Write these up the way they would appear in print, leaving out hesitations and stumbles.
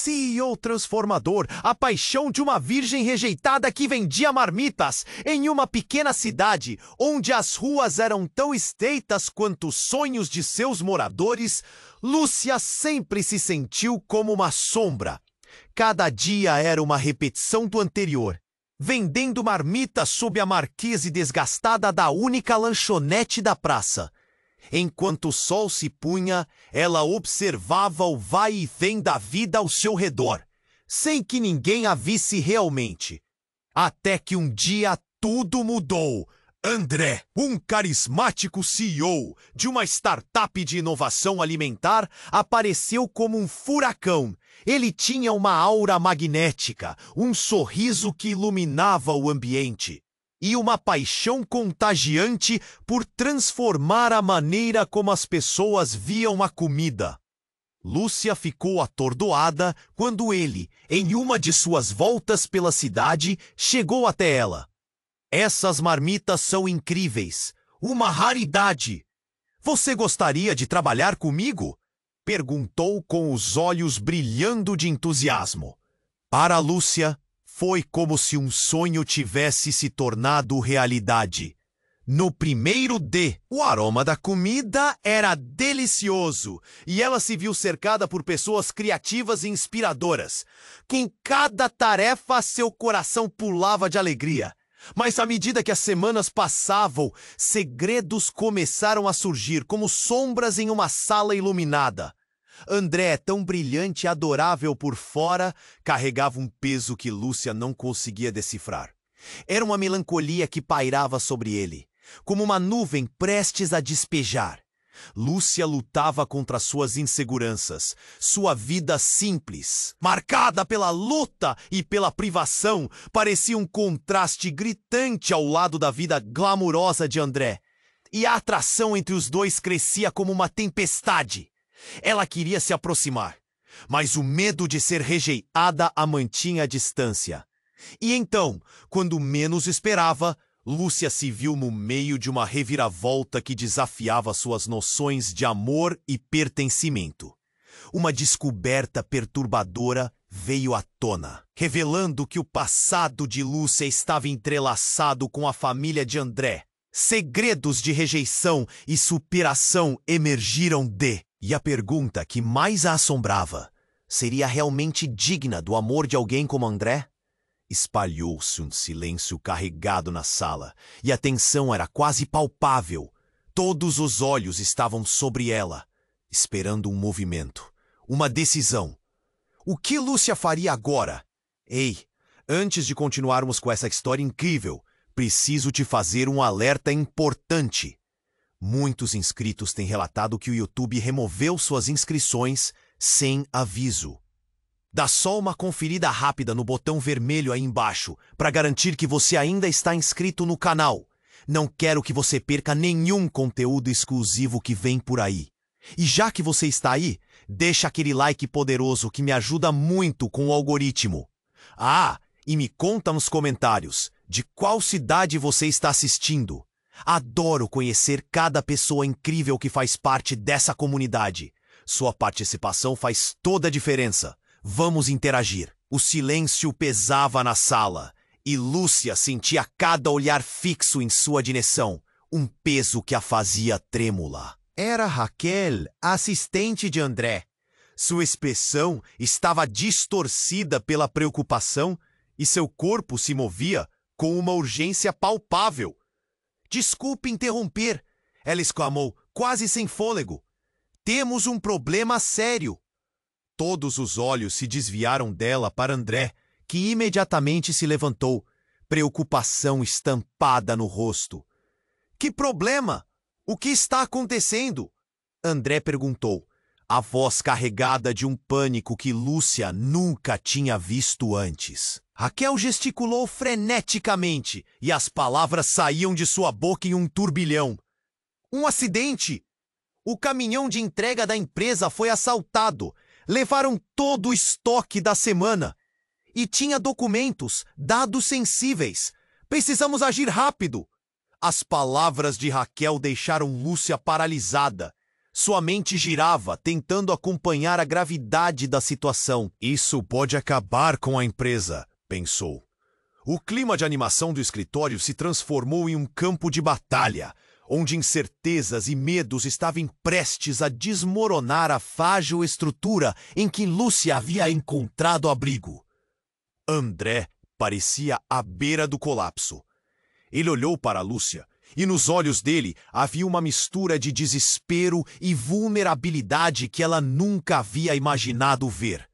CEO transformador, a paixão de uma virgem rejeitada que vendia marmitas em uma pequena cidade onde as ruas eram tão estreitas quanto os sonhos de seus moradores, Lúcia sempre se sentiu como uma sombra. Cada dia era uma repetição do anterior, vendendo marmitas sob a marquise desgastada da única lanchonete da praça. Enquanto o sol se punha, ela observava o vai e vem da vida ao seu redor, sem que ninguém a visse realmente. Até que um dia tudo mudou. André, um carismático CEO de uma startup de inovação alimentar, apareceu como um furacão. Ele tinha uma aura magnética, um sorriso que iluminava o ambiente e uma paixão contagiante por transformar a maneira como as pessoas viam a comida. Lúcia ficou atordoada quando ele, em uma de suas voltas pela cidade, chegou até ela. Essas marmitas são incríveis, uma raridade. Você gostaria de trabalhar comigo? Perguntou com os olhos brilhando de entusiasmo. Para Lúcia, foi como se um sonho tivesse se tornado realidade. No primeiro D, o aroma da comida era delicioso e ela se viu cercada por pessoas criativas e inspiradoras. Em cada tarefa, seu coração pulava de alegria. Mas à medida que as semanas passavam, segredos começaram a surgir como sombras em uma sala iluminada. André, tão brilhante e adorável por fora, carregava um peso que Lúcia não conseguia decifrar. Era uma melancolia que pairava sobre ele, como uma nuvem prestes a despejar. Lúcia lutava contra suas inseguranças. Sua vida simples, marcada pela luta e pela privação, parecia um contraste gritante ao lado da vida glamurosa de André. E a atração entre os dois crescia como uma tempestade. Ela queria se aproximar, mas o medo de ser rejeitada a mantinha à distância. E então, quando menos esperava, Lúcia se viu no meio de uma reviravolta que desafiava suas noções de amor e pertencimento. Uma descoberta perturbadora veio à tona, revelando que o passado de Lúcia estava entrelaçado com a família de André. Segredos de rejeição e superação emergiram e a pergunta que mais a assombrava: seria realmente digna do amor de alguém como André? Espalhou-se um silêncio carregado na sala, e a tensão era quase palpável. Todos os olhos estavam sobre ela, esperando um movimento, uma decisão. O que Lúcia faria agora? Ei, antes de continuarmos com essa história incrível, preciso te fazer um alerta importante. Muitos inscritos têm relatado que o YouTube removeu suas inscrições sem aviso. Dá só uma conferida rápida no botão vermelho aí embaixo para garantir que você ainda está inscrito no canal. Não quero que você perca nenhum conteúdo exclusivo que vem por aí. E já que você está aí, deixa aquele like poderoso que me ajuda muito com o algoritmo. Ah, e me conta nos comentários de qual cidade você está assistindo. Adoro conhecer cada pessoa incrível que faz parte dessa comunidade. Sua participação faz toda a diferença. Vamos interagir. O silêncio pesava na sala e Lúcia sentia cada olhar fixo em sua direção, um peso que a fazia trêmula. Era Raquel, a assistente de André. Sua expressão estava distorcida pela preocupação e seu corpo se movia com uma urgência palpável. Desculpe interromper, ela exclamou, quase sem fôlego. Temos um problema sério. Todos os olhos se desviaram dela para André, que imediatamente se levantou, preocupação estampada no rosto. Que problema? O que está acontecendo? André perguntou, a voz carregada de um pânico que Lúcia nunca tinha visto antes. Raquel gesticulou freneticamente e as palavras saíam de sua boca em um turbilhão. Um acidente! O caminhão de entrega da empresa foi assaltado. Levaram todo o estoque da semana. E tinha documentos, dados sensíveis. Precisamos agir rápido. As palavras de Raquel deixaram Lúcia paralisada. Sua mente girava, tentando acompanhar a gravidade da situação. Isso pode acabar com a empresa, pensou. O clima de animação do escritório se transformou em um campo de batalha, onde incertezas e medos estavam prestes a desmoronar a frágil estrutura em que Lúcia havia encontrado abrigo. André parecia à beira do colapso. Ele olhou para Lúcia, e nos olhos dele havia uma mistura de desespero e vulnerabilidade que ela nunca havia imaginado ver.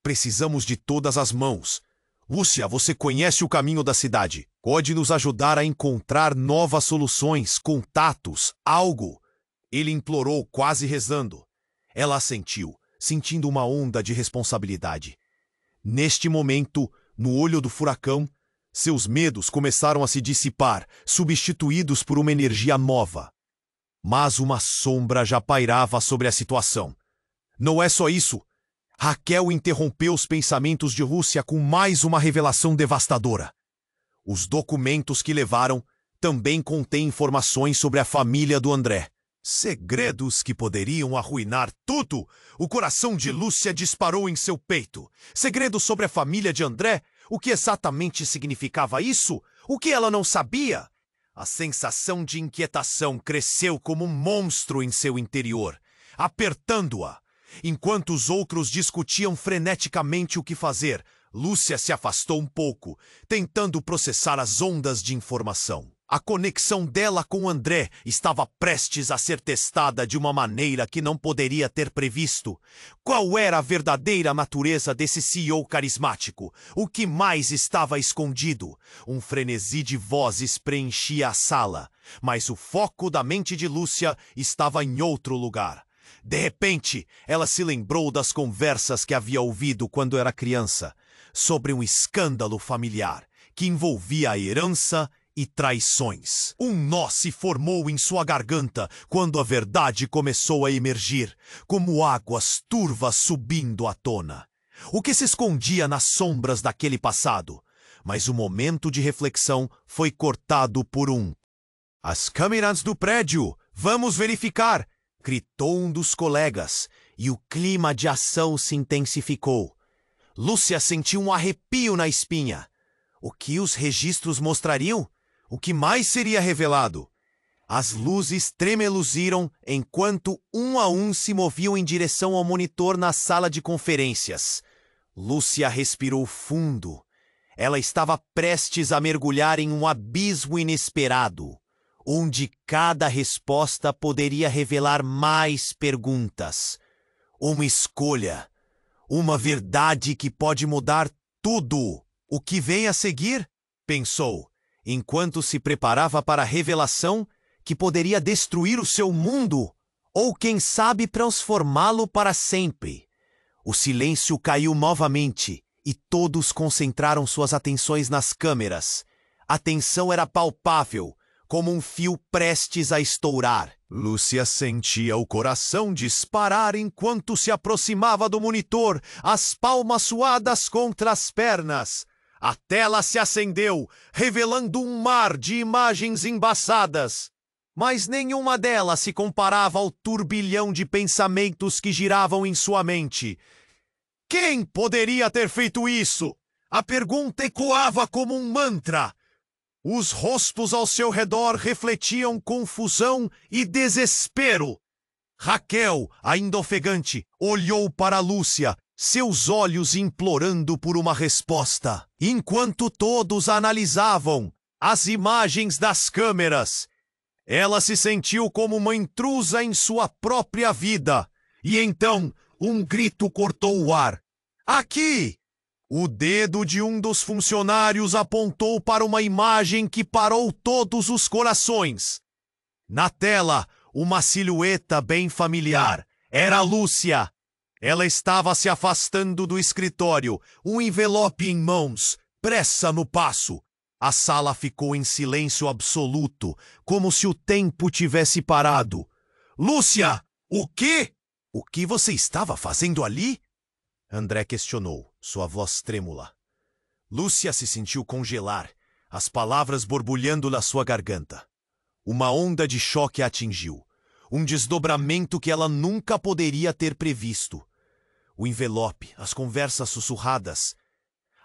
Precisamos de todas as mãos. Lúcia, você conhece o caminho da cidade. Pode nos ajudar a encontrar novas soluções, contatos, algo. Ele implorou, quase rezando. Ela assentiu, sentindo uma onda de responsabilidade. Neste momento, no olho do furacão, seus medos começaram a se dissipar, substituídos por uma energia nova. Mas uma sombra já pairava sobre a situação. Não é só isso. Raquel interrompeu os pensamentos de Lúcia com mais uma revelação devastadora. Os documentos que levaram também contêm informações sobre a família do André. Segredos que poderiam arruinar tudo. O coração de Lúcia disparou em seu peito. Segredos sobre a família de André? O que exatamente significava isso? O que ela não sabia? A sensação de inquietação cresceu como um monstro em seu interior, apertando-a. Enquanto os outros discutiam freneticamente o que fazer, Lúcia se afastou um pouco, tentando processar as ondas de informação. A conexão dela com André estava prestes a ser testada de uma maneira que não poderia ter previsto. Qual era a verdadeira natureza desse CEO carismático? O que mais estava escondido? Um frenesi de vozes preenchia a sala, mas o foco da mente de Lúcia estava em outro lugar. De repente, ela se lembrou das conversas que havia ouvido quando era criança, sobre um escândalo familiar que envolvia a herança e traições. Um nó se formou em sua garganta quando a verdade começou a emergir, como águas turvas subindo à tona. O que se escondia nas sombras daquele passado? Mas o momento de reflexão foi cortado por um. As câmeras do prédio! Vamos verificar! Gritou um dos colegas, e o clima de ação se intensificou. Lúcia sentiu um arrepio na espinha. O que os registros mostrariam? O que mais seria revelado? As luzes tremeluziram enquanto um a um se moviam em direção ao monitor na sala de conferências. Lúcia respirou fundo. Ela estava prestes a mergulhar em um abismo inesperado, onde cada resposta poderia revelar mais perguntas. Uma escolha, uma verdade que pode mudar tudo. O que vem a seguir? Pensou, enquanto se preparava para a revelação que poderia destruir o seu mundo, ou quem sabe transformá-lo para sempre. O silêncio caiu novamente e todos concentraram suas atenções nas câmeras. A tensão era palpável, como um fio prestes a estourar. Lúcia sentia o coração disparar enquanto se aproximava do monitor, as palmas suadas contra as pernas. A tela se acendeu, revelando um mar de imagens embaçadas. Mas nenhuma delas se comparava ao turbilhão de pensamentos que giravam em sua mente. Quem poderia ter feito isso? A pergunta ecoava como um mantra. Os rostos ao seu redor refletiam confusão e desespero. Raquel, ainda ofegante, olhou para Lúcia, seus olhos implorando por uma resposta. Enquanto todos analisavam as imagens das câmeras, ela se sentiu como uma intrusa em sua própria vida. E então, um grito cortou o ar. Aqui! O dedo de um dos funcionários apontou para uma imagem que parou todos os corações. Na tela, uma silhueta bem familiar. Era Lúcia. Ela estava se afastando do escritório, um envelope em mãos, pressa no passo. A sala ficou em silêncio absoluto, como se o tempo tivesse parado. Lúcia! O quê? O que você estava fazendo ali? André questionou, sua voz trêmula. Lúcia se sentiu congelar, as palavras borbulhando na sua garganta. Uma onda de choque a atingiu. Um desdobramento que ela nunca poderia ter previsto. O envelope, as conversas sussurradas.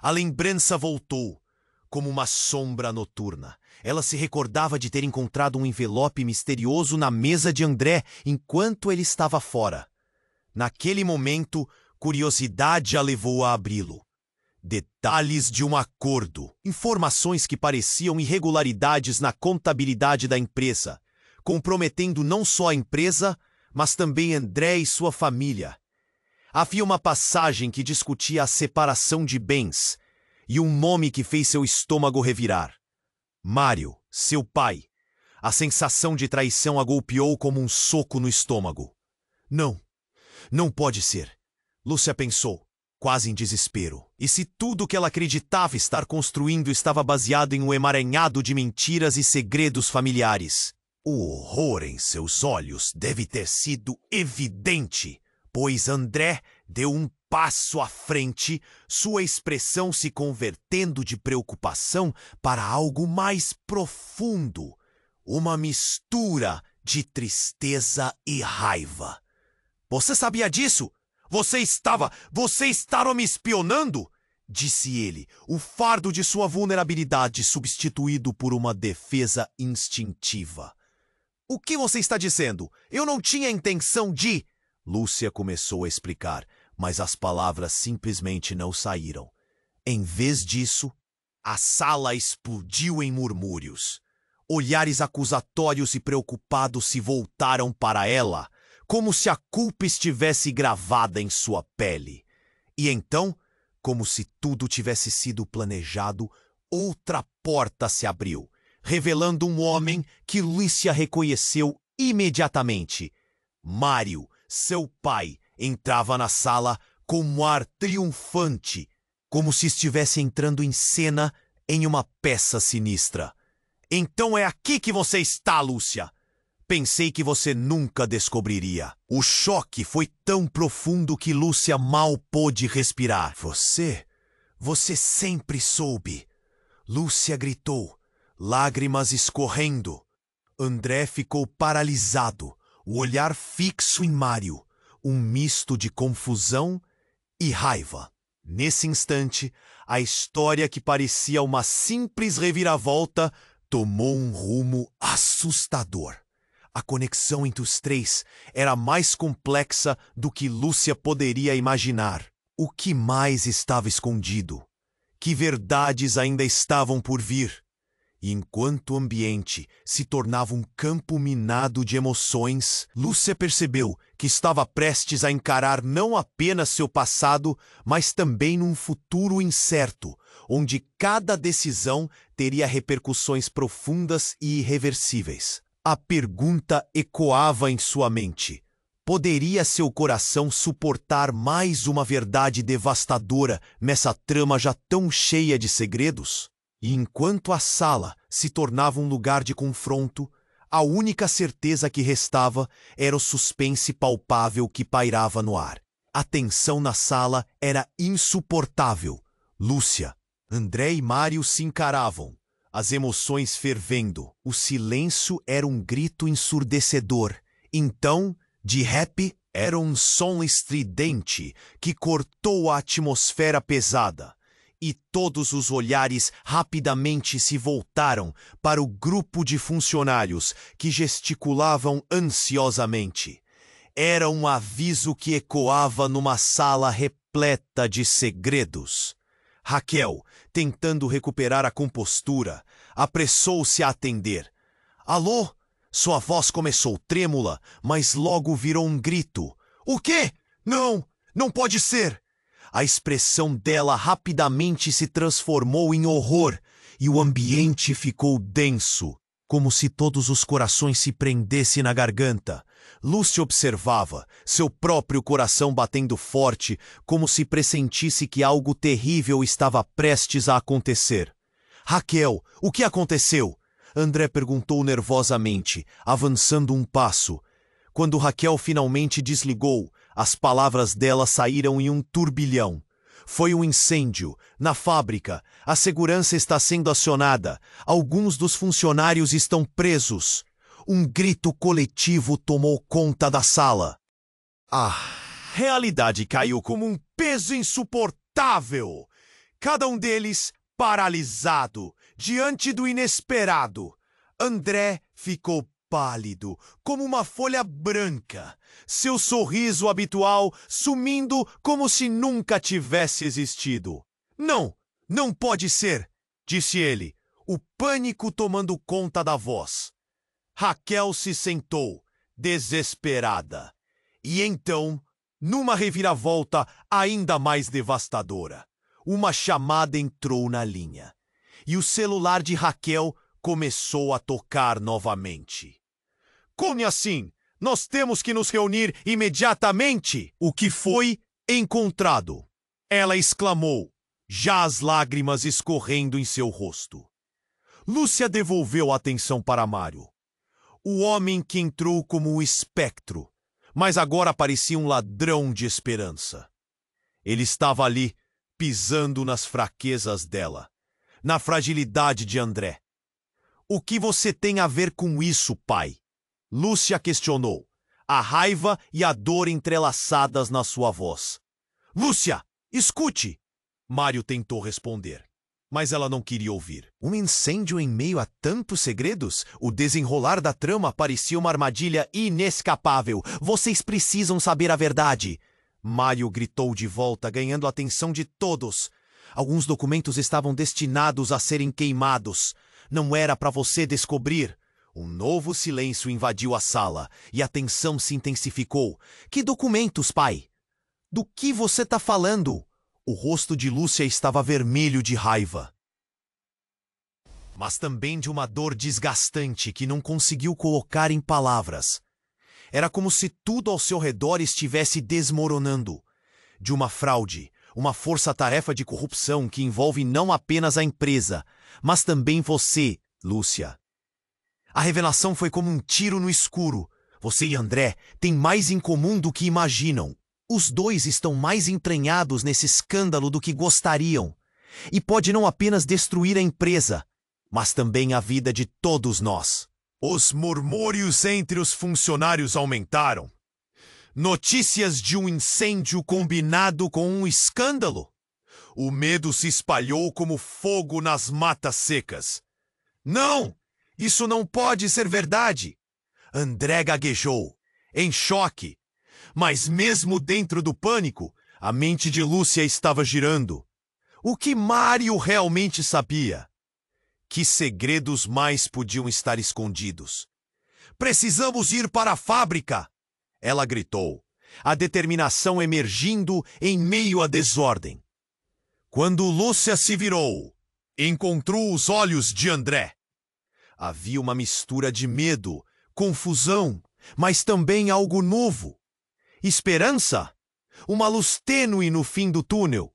A lembrança voltou, como uma sombra noturna. Ela se recordava de ter encontrado um envelope misterioso na mesa de André enquanto ele estava fora. Naquele momento, curiosidade a levou a abri-lo. Detalhes de um acordo, informações que pareciam irregularidades na contabilidade da empresa, comprometendo não só a empresa, mas também André e sua família. Havia uma passagem que discutia a separação de bens e um nome que fez seu estômago revirar. Mário, seu pai. A sensação de traição a golpeou como um soco no estômago. Não pode ser, Lúcia pensou, quase em desespero. E se tudo que ela acreditava estar construindo estava baseado em um emaranhado de mentiras e segredos familiares? O horror em seus olhos deve ter sido evidente, pois André deu um passo à frente, sua expressão se convertendo de preocupação para algo mais profundo, uma mistura de tristeza e raiva. Você sabia disso? Você estava me espionando? Disse ele, o fardo de sua vulnerabilidade substituído por uma defesa instintiva. O que você está dizendo? Eu não tinha intenção de... Lúcia começou a explicar, mas as palavras simplesmente não saíram. Em vez disso, a sala explodiu em murmúrios. Olhares acusatórios e preocupados se voltaram para ela, como se a culpa estivesse gravada em sua pele. E então, como se tudo tivesse sido planejado, outra porta se abriu, revelando um homem que Lúcia reconheceu imediatamente. Mário, seu pai, entrava na sala com um ar triunfante, como se estivesse entrando em cena em uma peça sinistra. Então é aqui que você está, Lúcia! Pensei que você nunca descobriria. O choque foi tão profundo que Lúcia mal pôde respirar. Você sempre soube. Lúcia gritou, lágrimas escorrendo. André ficou paralisado, o olhar fixo em Mário, um misto de confusão e raiva. Nesse instante, a história que parecia uma simples reviravolta tomou um rumo assustador. A conexão entre os três era mais complexa do que Lúcia poderia imaginar. O que mais estava escondido? Que verdades ainda estavam por vir? E enquanto o ambiente se tornava um campo minado de emoções, Lúcia percebeu que estava prestes a encarar não apenas seu passado, mas também num futuro incerto, onde cada decisão teria repercussões profundas e irreversíveis. A pergunta ecoava em sua mente. Poderia seu coração suportar mais uma verdade devastadora nessa trama já tão cheia de segredos? E enquanto a sala se tornava um lugar de confronto, a única certeza que restava era o suspense palpável que pairava no ar. A tensão na sala era insuportável. Lúcia, André e Mário se encaravam, as emoções fervendo. O silêncio era um grito ensurdecedor. Então, de rap, era um som estridente que cortou a atmosfera pesada. E todos os olhares rapidamente se voltaram para o grupo de funcionários que gesticulavam ansiosamente. Era um aviso que ecoava numa sala repleta de segredos. Raquel, tentando recuperar a compostura, apressou-se a atender. Alô? Sua voz começou trêmula, mas logo virou um grito. O quê? Não pode ser! A expressão dela rapidamente se transformou em horror e o ambiente ficou denso, como se todos os corações se prendessem na garganta. Lúcia observava, seu próprio coração batendo forte, como se pressentisse que algo terrível estava prestes a acontecer. Raquel, o que aconteceu? André perguntou nervosamente, avançando um passo. Quando Raquel finalmente desligou, as palavras dela saíram em um turbilhão. Foi um incêndio. Na fábrica, a segurança está sendo acionada. Alguns dos funcionários estão presos. Um grito coletivo tomou conta da sala. A realidade caiu como um peso insuportável. Cada um deles paralisado diante do inesperado. André ficou pálido, como uma folha branca, seu sorriso habitual sumindo como se nunca tivesse existido. Não, não pode ser, disse ele, o pânico tomando conta da voz. Raquel se sentou, desesperada. E então, numa reviravolta ainda mais devastadora, uma chamada entrou na linha. E o celular de Raquel começou a tocar novamente. Como assim? Nós temos que nos reunir imediatamente! O que foi encontrado? Ela exclamou, já as lágrimas escorrendo em seu rosto. Lúcia devolveu a atenção para Mário. O homem que entrou como um espectro, mas agora parecia um ladrão de esperança. Ele estava ali, pisando nas fraquezas dela, na fragilidade de André. O que você tem a ver com isso, pai? Lúcia questionou, a raiva e a dor entrelaçadas na sua voz. Lúcia, escute! Mário tentou responder, mas ela não queria ouvir. Um incêndio em meio a tantos segredos? O desenrolar da trama parecia uma armadilha inescapável. Vocês precisam saber a verdade. Mário gritou de volta, ganhando a atenção de todos. Alguns documentos estavam destinados a serem queimados. Não era para você descobrir. Um novo silêncio invadiu a sala e a tensão se intensificou. Que documentos, pai? Do que você está falando? O rosto de Lúcia estava vermelho de raiva, mas também de uma dor desgastante que não conseguiu colocar em palavras. Era como se tudo ao seu redor estivesse desmoronando. De uma fraude, uma força-tarefa de corrupção que envolve não apenas a empresa, mas também você, Lúcia. A revelação foi como um tiro no escuro. Você e André têm mais em comum do que imaginam. Os dois estão mais entranhados nesse escândalo do que gostariam. E pode não apenas destruir a empresa, mas também a vida de todos nós. Os murmúrios entre os funcionários aumentaram. Notícias de um incêndio combinado com um escândalo. O medo se espalhou como fogo nas matas secas. Não! Isso não pode ser verdade! André gaguejou, em choque. Mas mesmo dentro do pânico, a mente de Lúcia estava girando. O que Mário realmente sabia? Que segredos mais podiam estar escondidos? Precisamos ir para a fábrica! Ela gritou, a determinação emergindo em meio à desordem. Quando Lúcia se virou, encontrou os olhos de André. Havia uma mistura de medo, confusão, mas também algo novo. Esperança? Uma luz tênue no fim do túnel.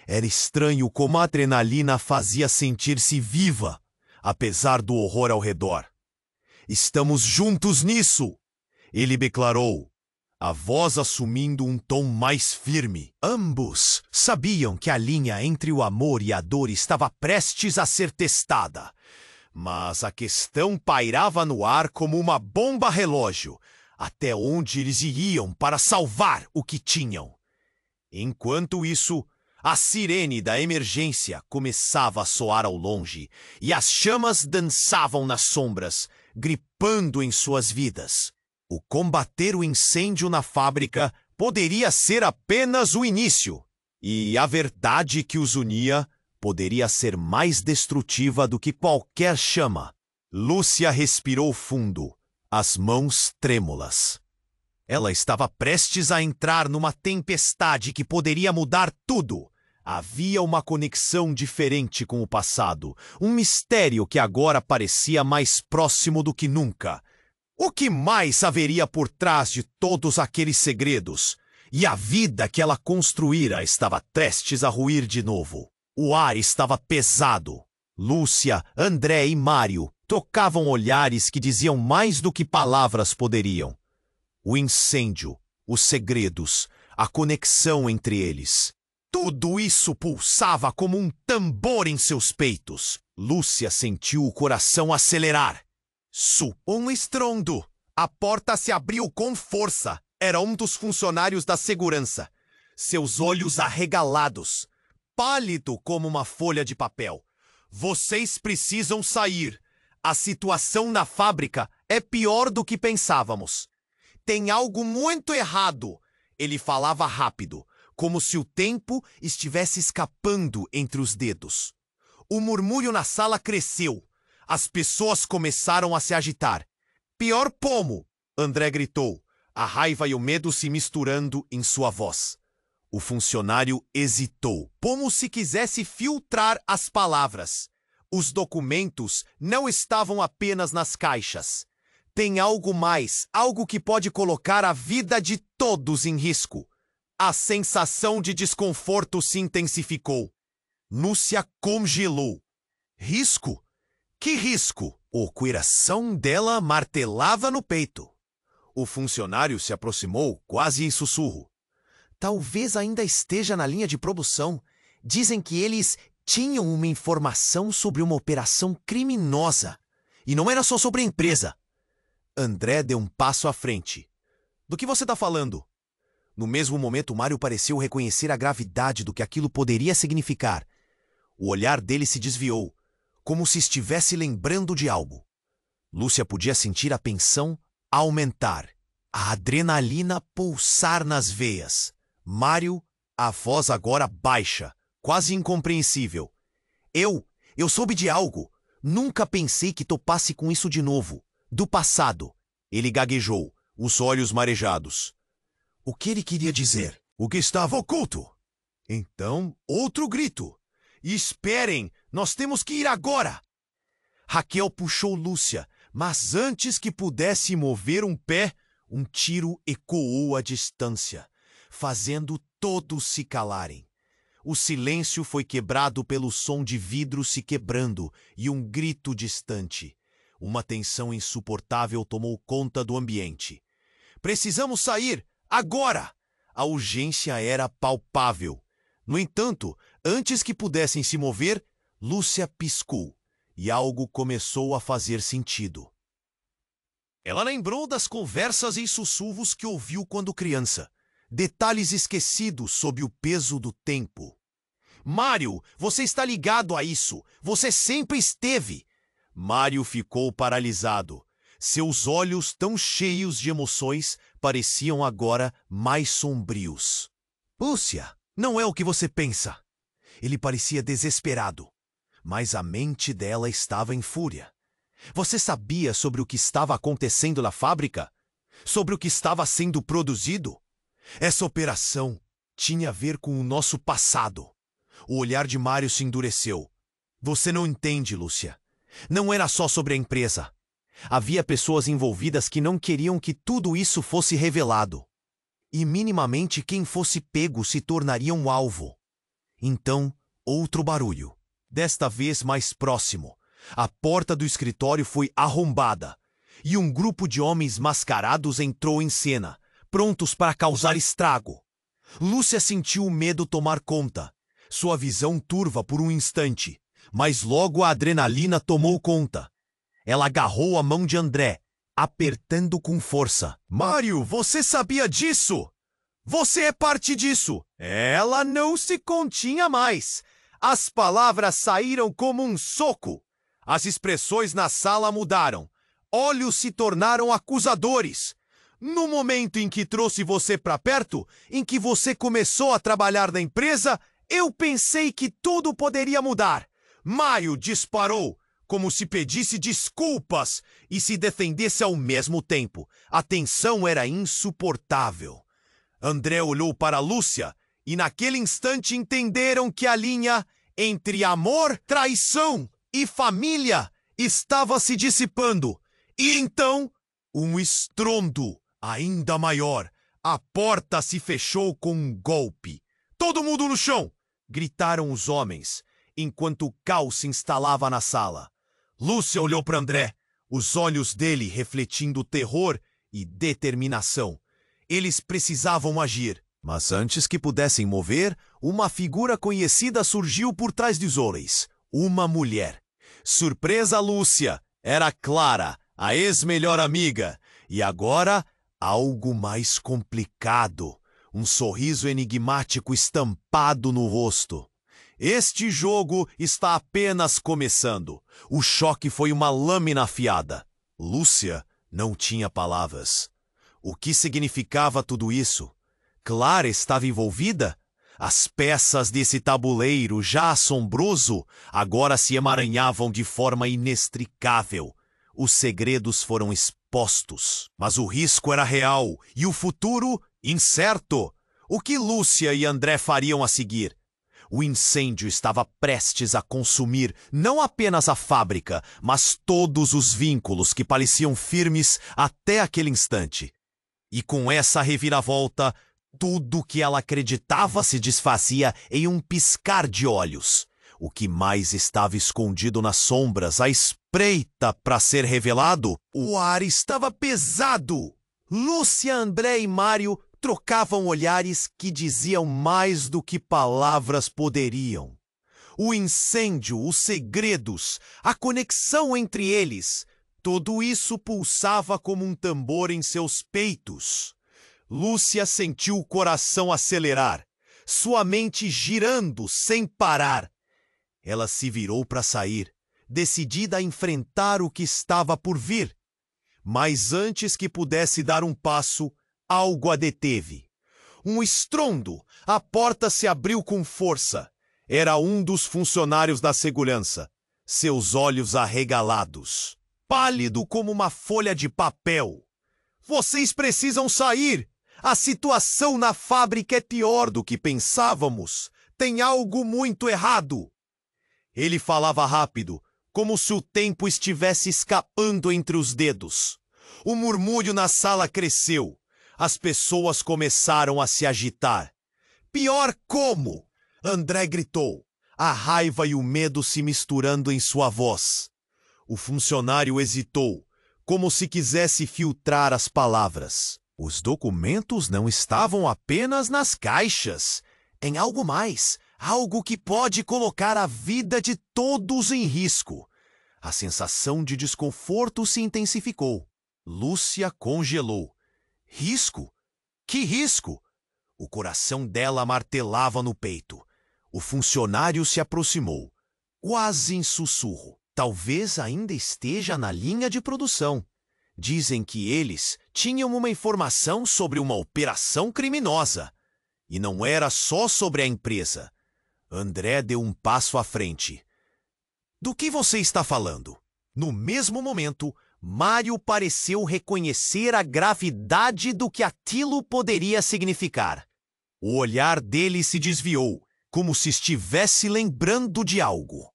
Era estranho como a adrenalina fazia sentir-se viva, apesar do horror ao redor. Estamos juntos nisso, ele declarou, a voz assumindo um tom mais firme. Ambos sabiam que a linha entre o amor e a dor estava prestes a ser testada. Mas a questão pairava no ar como uma bomba relógio, até onde eles iriam para salvar o que tinham. Enquanto isso, a sirene da emergência começava a soar ao longe, e as chamas dançavam nas sombras, gripando em suas vidas. O combater o incêndio na fábrica poderia ser apenas o início, e a verdade que os unia poderia ser mais destrutiva do que qualquer chama. Lúcia respirou fundo, as mãos trêmulas. Ela estava prestes a entrar numa tempestade que poderia mudar tudo. Havia uma conexão diferente com o passado, um mistério que agora parecia mais próximo do que nunca. O que mais haveria por trás de todos aqueles segredos? E a vida que ela construíra estava prestes a ruir de novo. O ar estava pesado. Lúcia, André e Mário trocavam olhares que diziam mais do que palavras poderiam. O incêndio, os segredos, a conexão entre eles. Tudo isso pulsava como um tambor em seus peitos. Lúcia sentiu o coração acelerar. Um estrondo. A porta se abriu com força. Era um dos funcionários da segurança. Seus olhos arregalados, pálido como uma folha de papel. Vocês precisam sair. A situação na fábrica é pior do que pensávamos. Tem algo muito errado. Ele falava rápido, como se o tempo estivesse escapando entre os dedos. O murmúrio na sala cresceu. As pessoas começaram a se agitar. Pior pomo! André gritou, a raiva e o medo se misturando em sua voz. O funcionário hesitou, como se quisesse filtrar as palavras. Os documentos não estavam apenas nas caixas. Tem algo mais, algo que pode colocar a vida de todos em risco. A sensação de desconforto se intensificou. Lúcia congelou. Risco? Que risco? O coração dela martelava no peito. O funcionário se aproximou, quase em sussurro. Talvez ainda esteja na linha de produção. Dizem que eles tinham uma informação sobre uma operação criminosa. E não era só sobre a empresa. André deu um passo à frente. Do que você está falando? No mesmo momento, Mário pareceu reconhecer a gravidade do que aquilo poderia significar. O olhar dele se desviou, como se estivesse lembrando de algo. Lúcia podia sentir a tensão aumentar, a adrenalina pulsar nas veias. Mário, a voz agora baixa, quase incompreensível. Eu soube de algo. Nunca pensei que topasse com isso de novo. Do passado. Ele gaguejou, os olhos marejados. O que ele queria dizer? O que estava oculto? Então, outro grito. Esperem, nós temos que ir agora! Raquel puxou Lúcia, mas antes que pudesse mover um pé, um tiro ecoou à distância, fazendo todos se calarem. O silêncio foi quebrado pelo som de vidro se quebrando e um grito distante. Uma tensão insuportável tomou conta do ambiente. Precisamos sair, agora! A urgência era palpável. No entanto, antes que pudessem se mover, Lúcia piscou e algo começou a fazer sentido. Ela lembrou das conversas e sussurros que ouviu quando criança. Detalhes esquecidos sob o peso do tempo. Mário, você está ligado a isso. Você sempre esteve. Mário ficou paralisado. Seus olhos, tão cheios de emoções, pareciam agora mais sombrios. Lúcia, não é o que você pensa. Ele parecia desesperado, mas a mente dela estava em fúria. Você sabia sobre o que estava acontecendo na fábrica? Sobre o que estava sendo produzido? Essa operação tinha a ver com o nosso passado. O olhar de Mário se endureceu. Você não entende, Lúcia. Não era só sobre a empresa. Havia pessoas envolvidas que não queriam que tudo isso fosse revelado. E minimamente quem fosse pego se tornaria um alvo. Então, outro barulho. Desta vez mais próximo. A porta do escritório foi arrombada. E um grupo de homens mascarados entrou em cena, prontos para causar estrago. Lúcia sentiu o medo tomar conta. Sua visão turva por um instante. Mas logo a adrenalina tomou conta. Ela agarrou a mão de André, apertando com força. Mário, você sabia disso? Você é parte disso. Ela não se continha mais. As palavras saíram como um soco. As expressões na sala mudaram. Olhos se tornaram acusadores. No momento em que trouxe você para perto, em que você começou a trabalhar na empresa, eu pensei que tudo poderia mudar. Mário disparou, como se pedisse desculpas e se defendesse ao mesmo tempo. A tensão era insuportável. André olhou para Lúcia e naquele instante entenderam que a linha entre amor, traição e família estava se dissipando. E então, um estrondo ainda maior. A porta se fechou com um golpe. Todo mundo no chão! Gritaram os homens, enquanto o caos se instalava na sala. Lúcia olhou para André, os olhos dele refletindo terror e determinação. Eles precisavam agir. Mas antes que pudessem mover, uma figura conhecida surgiu por trás dos homens. Uma mulher. Surpresa, Lúcia! Era Clara, a ex-melhor amiga. E agora, algo mais complicado. Um sorriso enigmático estampado no rosto. Este jogo está apenas começando. O choque foi uma lâmina afiada. Lúcia não tinha palavras. O que significava tudo isso? Clara estava envolvida? As peças desse tabuleiro, já assombroso, agora se emaranhavam de forma inextricável. Os segredos foram expostos, mas o risco era real e o futuro incerto. O que Lúcia e André fariam a seguir? O incêndio estava prestes a consumir não apenas a fábrica, mas todos os vínculos que pareciam firmes até aquele instante. E com essa reviravolta, tudo que ela acreditava se desfazia em um piscar de olhos. O que mais estava escondido nas sombras, à espreita para ser revelado? O ar estava pesado. Lúcia, André e Mário trocavam olhares que diziam mais do que palavras poderiam. O incêndio, os segredos, a conexão entre eles, tudo isso pulsava como um tambor em seus peitos. Lúcia sentiu o coração acelerar, sua mente girando sem parar. Ela se virou para sair, decidida a enfrentar o que estava por vir. Mas antes que pudesse dar um passo, algo a deteve. Um estrondo, a porta se abriu com força. Era um dos funcionários da segurança, seus olhos arregalados, pálido como uma folha de papel. Vocês precisam sair! A situação na fábrica é pior do que pensávamos. Tem algo muito errado. Ele falava rápido, como se o tempo estivesse escapando entre os dedos. O murmúrio na sala cresceu. As pessoas começaram a se agitar. Pior como? André gritou, a raiva e o medo se misturando em sua voz. O funcionário hesitou, como se quisesse filtrar as palavras. Os documentos não estavam apenas nas caixas. Tem algo mais, algo que pode colocar a vida de todos em risco. A sensação de desconforto se intensificou. Lúcia congelou. Risco? Que risco? O coração dela martelava no peito. O funcionário se aproximou, quase em sussurro. Talvez ainda esteja na linha de produção. Dizem que eles tinham uma informação sobre uma operação criminosa. E não era só sobre a empresa. André deu um passo à frente. Do que você está falando? No mesmo momento, Mário pareceu reconhecer a gravidade do que aquilo poderia significar. O olhar dele se desviou, como se estivesse lembrando de algo.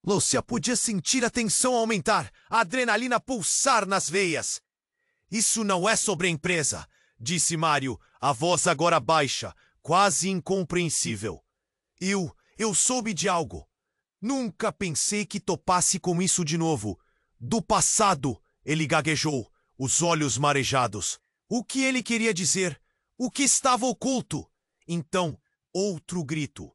Lúcia podia sentir a tensão aumentar, a adrenalina pulsar nas veias. Isso não é sobre a empresa, disse Mário, a voz agora baixa, quase incompreensível. Eu soube de algo. Nunca pensei que topasse com isso de novo. Do passado, ele gaguejou, os olhos marejados. O que ele queria dizer? O que estava oculto? Então, outro grito.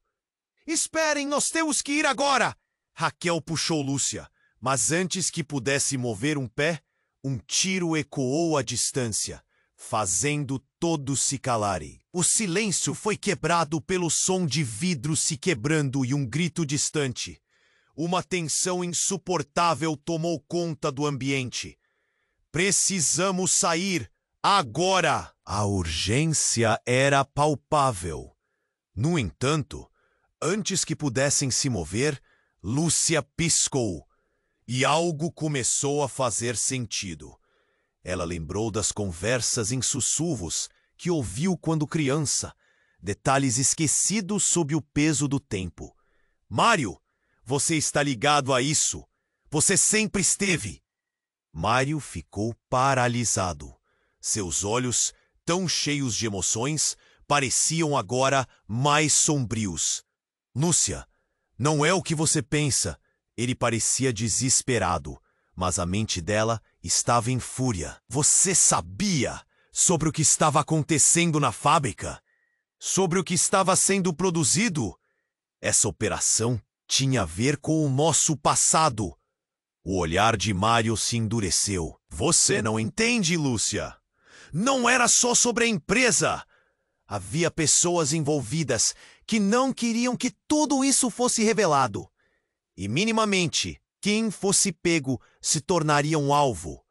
Esperem, nós temos que ir agora! Raquel puxou Lúcia, mas antes que pudesse mover um pé, um tiro ecoou à distância, fazendo todos se calarem. O silêncio foi quebrado pelo som de vidro se quebrando e um grito distante. Uma tensão insuportável tomou conta do ambiente. Precisamos sair, agora! A urgência era palpável. No entanto, antes que pudessem se mover, Lúcia piscou, e algo começou a fazer sentido. Ela lembrou das conversas em sussurros que ouviu quando criança, detalhes esquecidos sob o peso do tempo. Mário, você está ligado a isso. Você sempre esteve. Mário ficou paralisado. Seus olhos, tão cheios de emoções, pareciam agora mais sombrios. Lúcia, não é o que você pensa. Ele parecia desesperado, mas a mente dela estava em fúria. Você sabia sobre o que estava acontecendo na fábrica? Sobre o que estava sendo produzido? Essa operação tinha a ver com o nosso passado. O olhar de Mário se endureceu. Você não entende, Lúcia. Não era só sobre a empresa. Havia pessoas envolvidas que não queriam que tudo isso fosse revelado. E minimamente, quem fosse pego se tornaria um alvo.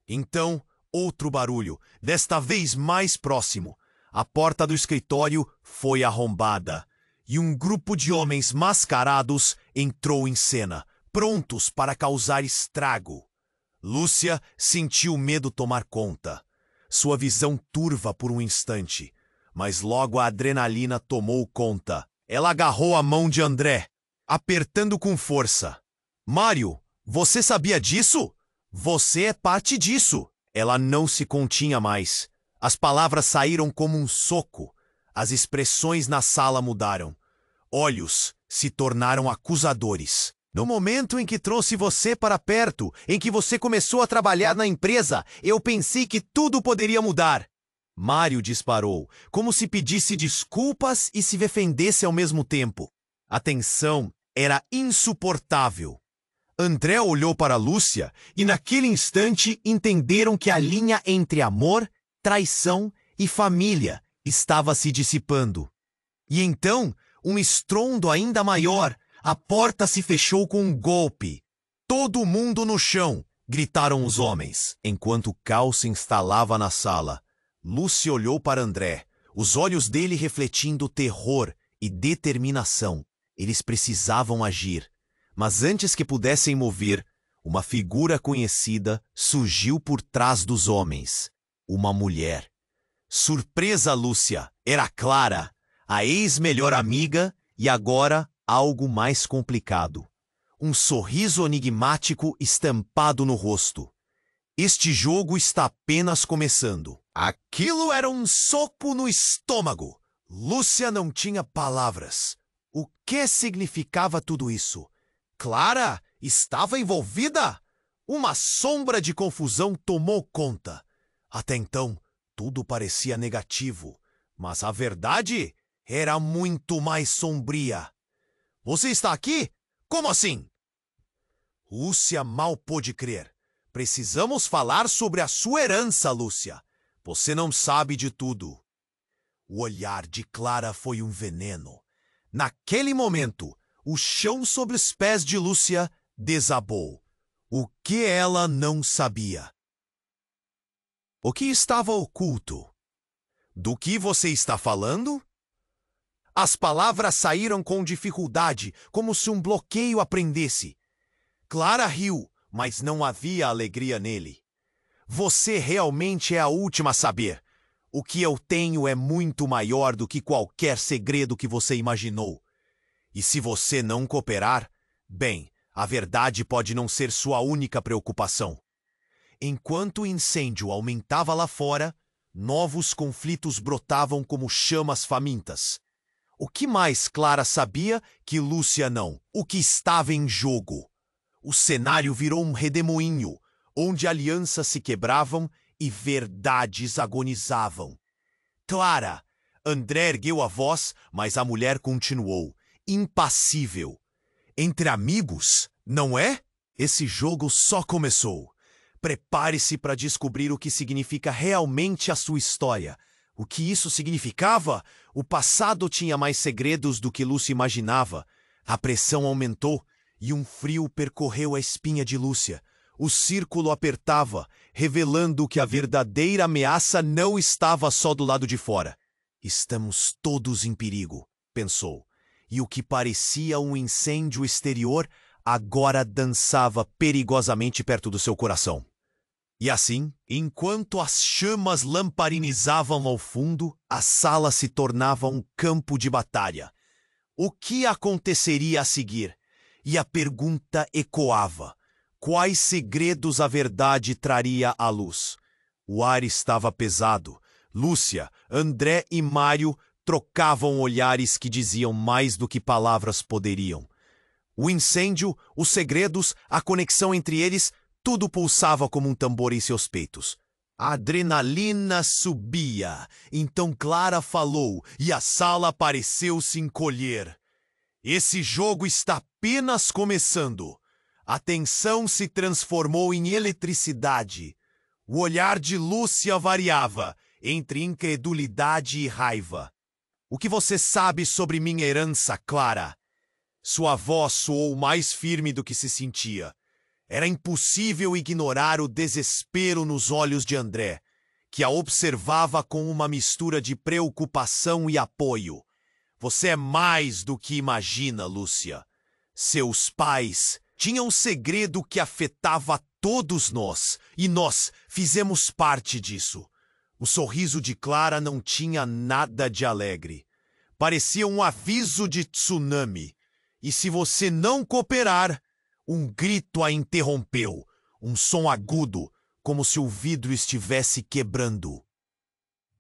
Então, outro barulho, desta vez mais próximo. A porta do escritório foi arrombada e um grupo de homens mascarados entrou em cena, prontos para causar estrago. Lúcia sentiu o medo tomar conta. Sua visão turva por um instante, mas logo a adrenalina tomou conta. Ela agarrou a mão de André, apertando com força. Mário, você sabia disso? Você é parte disso. Ela não se continha mais. As palavras saíram como um soco. As expressões na sala mudaram. Olhos se tornaram acusadores. No momento em que trouxe você para perto, em que você começou a trabalhar na empresa, eu pensei que tudo poderia mudar. Mário disparou, como se pedisse desculpas e se defendesse ao mesmo tempo. A tensão era insuportável. André olhou para Lúcia e naquele instante entenderam que a linha entre amor, traição e família estava se dissipando. E então, um estrondo ainda maior, a porta se fechou com um golpe. Todo mundo no chão, gritaram os homens. Enquanto o caos se instalava na sala, Lúcia olhou para André, os olhos dele refletindo terror e determinação. Eles precisavam agir. Mas antes que pudessem mover, uma figura conhecida surgiu por trás dos homens. Uma mulher. Surpresa, Lúcia! Era Clara, a ex-melhor amiga e agora algo mais complicado. Um sorriso enigmático estampado no rosto. Este jogo está apenas começando. Aquilo era um soco no estômago. Lúcia não tinha palavras. O que significava tudo isso? Clara estava envolvida? Uma sombra de confusão tomou conta. Até então, tudo parecia negativo, mas a verdade era muito mais sombria. Você está aqui? Como assim? Lúcia mal pôde crer. Precisamos falar sobre a sua herança, Lúcia. Você não sabe de tudo. O olhar de Clara foi um veneno. Naquele momento, o chão sob os pés de Lúcia desabou. O que ela não sabia? O que estava oculto? Do que você está falando? As palavras saíram com dificuldade, como se um bloqueio a prendesse. Clara riu, mas não havia alegria nele. Você realmente é a última a saber. O que eu tenho é muito maior do que qualquer segredo que você imaginou. E se você não cooperar, bem, a verdade pode não ser sua única preocupação. Enquanto o incêndio aumentava lá fora, novos conflitos brotavam como chamas famintas. O que mais Clara sabia que Lúcia não? O que estava em jogo? O cenário virou um redemoinho, onde alianças se quebravam e verdades agonizavam. Clara! André ergueu a voz, mas a mulher continuou, impassível. Entre amigos, não é? Esse jogo só começou. Prepare-se para descobrir o que significa realmente a sua história. O que isso significava? O passado tinha mais segredos do que Lúcia imaginava. A pressão aumentou e um frio percorreu a espinha de Lúcia. O círculo apertava, revelando que a verdadeira ameaça não estava só do lado de fora. Estamos todos em perigo, pensou. E o que parecia um incêndio exterior agora dançava perigosamente perto do seu coração. E assim, enquanto as chamas lamparinizavam ao fundo, a sala se tornava um campo de batalha. O que aconteceria a seguir? E a pergunta ecoava. Quais segredos a verdade traria à luz? O ar estava pesado. Lúcia, André e Mário trocavam olhares que diziam mais do que palavras poderiam. O incêndio, os segredos, a conexão entre eles, tudo pulsava como um tambor em seus peitos. A adrenalina subia. Então Clara falou e a sala pareceu se encolher. Esse jogo está apenas começando. A tensão se transformou em eletricidade. O olhar de Lúcia variava entre incredulidade e raiva. O que você sabe sobre minha herança, Clara? Sua voz soou mais firme do que se sentia. Era impossível ignorar o desespero nos olhos de André, que a observava com uma mistura de preocupação e apoio. Você é mais do que imagina, Lúcia. Seus pais tinham um segredo que afetava todos nós, e nós fizemos parte disso. O sorriso de Clara não tinha nada de alegre. Parecia um aviso de tsunami. E se você não cooperar, um grito a interrompeu, um som agudo, como se o vidro estivesse quebrando.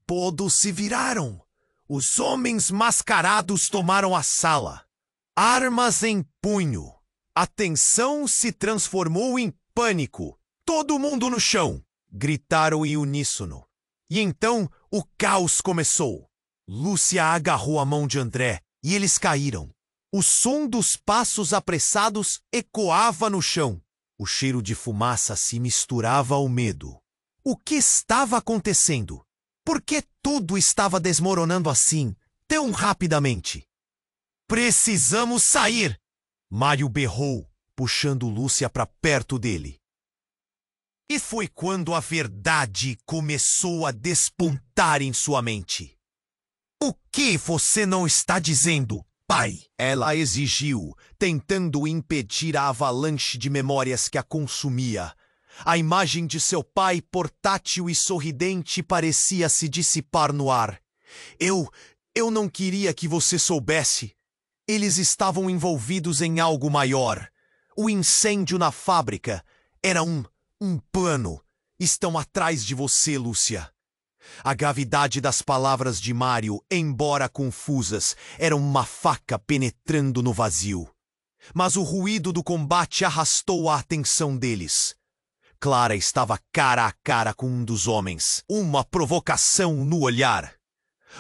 Todos se viraram. Os homens mascarados tomaram a sala, armas em punho. A tensão se transformou em pânico. Todo mundo no chão! Gritaram em uníssono. E então o caos começou. Lúcia agarrou a mão de André e eles caíram. O som dos passos apressados ecoava no chão. O cheiro de fumaça se misturava ao medo. O que estava acontecendo? Por que tudo estava desmoronando assim, tão rapidamente? Precisamos sair! Mário berrou, puxando Lúcia para perto dele. E foi quando a verdade começou a despontar em sua mente. O que você não está dizendo, pai? Ela exigiu, tentando impedir a avalanche de memórias que a consumia. A imagem de seu pai, portátil e sorridente, parecia se dissipar no ar. Eu não queria que você soubesse. Eles estavam envolvidos em algo maior. O incêndio na fábrica era um plano. Estão atrás de você, Lúcia. A gravidade das palavras de Mário, embora confusas, era uma faca penetrando no vazio. Mas o ruído do combate arrastou a atenção deles. Clara estava cara a cara com um dos homens, uma provocação no olhar.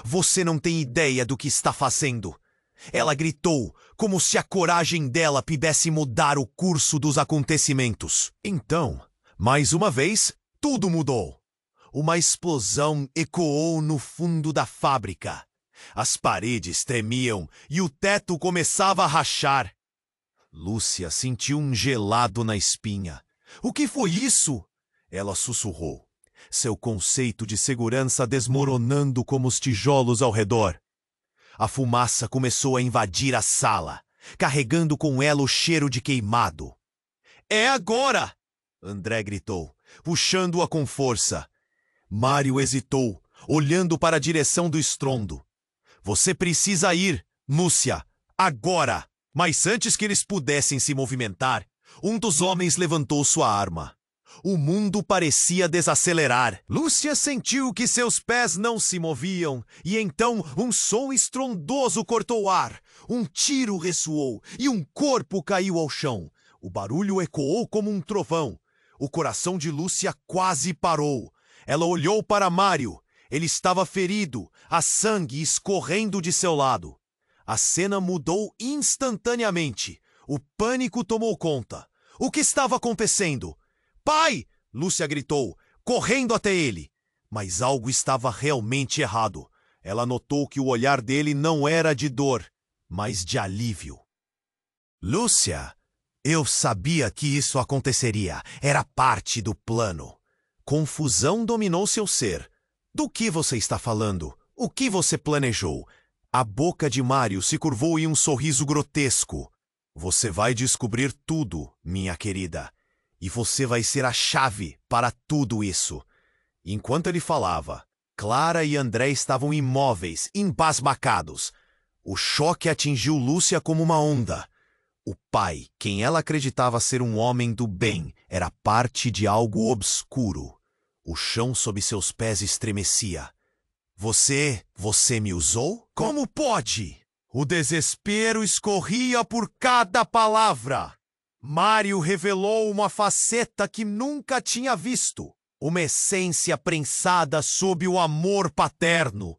Você não tem ideia do que está fazendo. Ela gritou, como se a coragem dela pudesse mudar o curso dos acontecimentos. Então, mais uma vez, tudo mudou. Uma explosão ecoou no fundo da fábrica. As paredes tremiam e o teto começava a rachar. Lúcia sentiu um gelado na espinha. O que foi isso? Ela sussurrou, seu conceito de segurança desmoronando como os tijolos ao redor. A fumaça começou a invadir a sala, carregando com ela o cheiro de queimado. É agora! André gritou, puxando-a com força. Mário hesitou, olhando para a direção do estrondo. Você precisa ir, Lúcia, agora! Mas antes que eles pudessem se movimentar, um dos homens levantou sua arma. O mundo parecia desacelerar. Lúcia sentiu que seus pés não se moviam, e então um som estrondoso cortou o ar. Um tiro ressoou, e um corpo caiu ao chão. O barulho ecoou como um trovão. O coração de Lúcia quase parou. Ela olhou para Mário. Ele estava ferido, a sangue escorrendo de seu lado. A cena mudou instantaneamente. O pânico tomou conta. O que estava acontecendo? Pai! Lúcia gritou, correndo até ele. Mas algo estava realmente errado. Ela notou que o olhar dele não era de dor, mas de alívio. Lúcia, eu sabia que isso aconteceria. Era parte do plano. Confusão dominou seu ser. Do que você está falando? O que você planejou? A boca de Mário se curvou em um sorriso grotesco. Você vai descobrir tudo, minha querida. E você vai ser a chave para tudo isso. Enquanto ele falava, Clara e André estavam imóveis, embasbacados. O choque atingiu Lúcia como uma onda. O pai, quem ela acreditava ser um homem do bem, era parte de algo obscuro. O chão sob seus pés estremecia. Você me usou? Como pode? O desespero escorria por cada palavra. Mário revelou uma faceta que nunca tinha visto. Uma essência prensada sob o amor paterno.